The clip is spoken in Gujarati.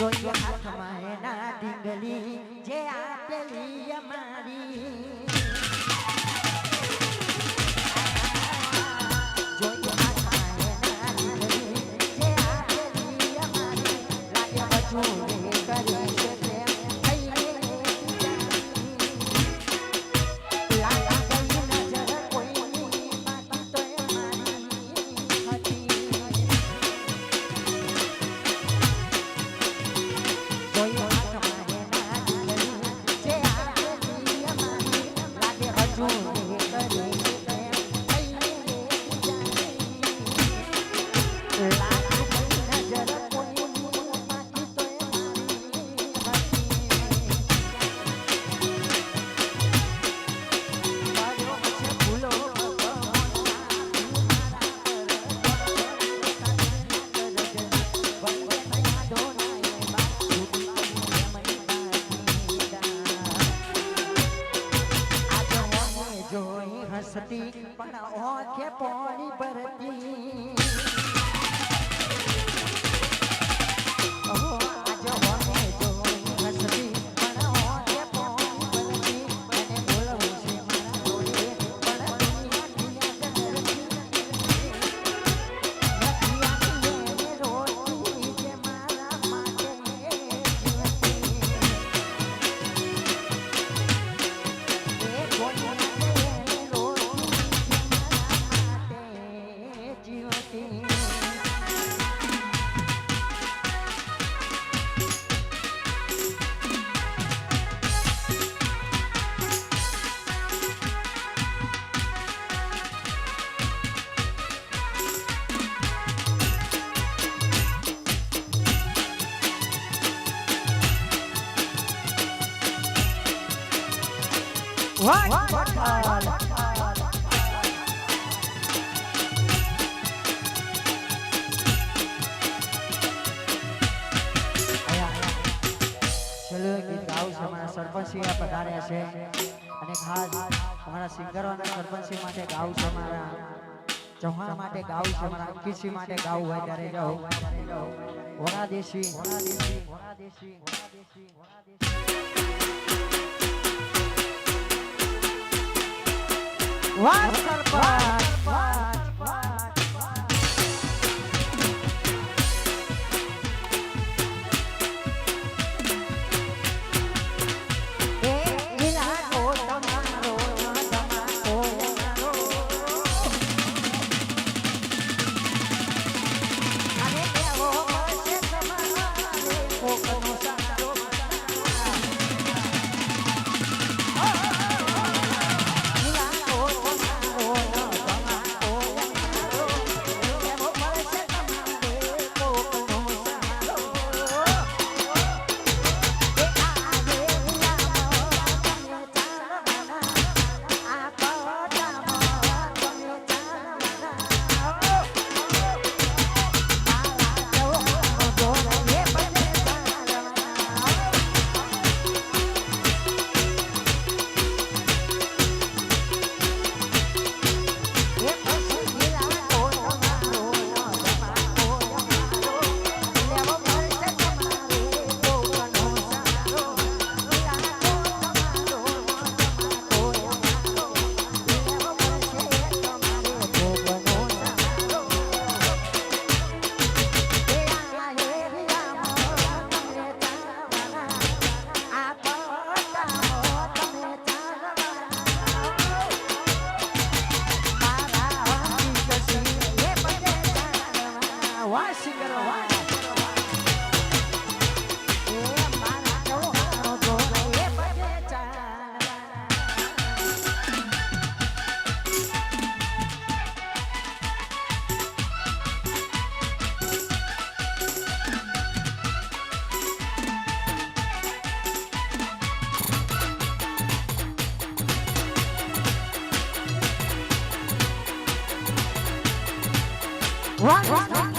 જોઈએ હાથમાં એના ડીંગલી જે આપેલી અમારી જોઈએ હાથમાં એના ડીંગલી જે આપેલી અમારી લાગે મજૂરી કરી છે પ્રેમ થઈને લાગી ગઈ નજર કોઈની બાકી તો એ મારી હતી હસતી પણ ઓખે પોણી ભરતી આજે હોને જોઈ હસતી પણ ઓખે પોણી ભરતી અને બોલવું છે મારા જોડે પણ દુનિયા રોતી જે મારા માટે સરપંચી પધાર્યા છે અને ખાસ અમારા સિંગરો અને સરપંચી માટે ગાવું છે મારા ચૌહાણ માટે ગાવું છે મારા કિસી માટે ગાવું હોય ત્યારે જાઓ વરાદેશી વાહ સરપંચ What?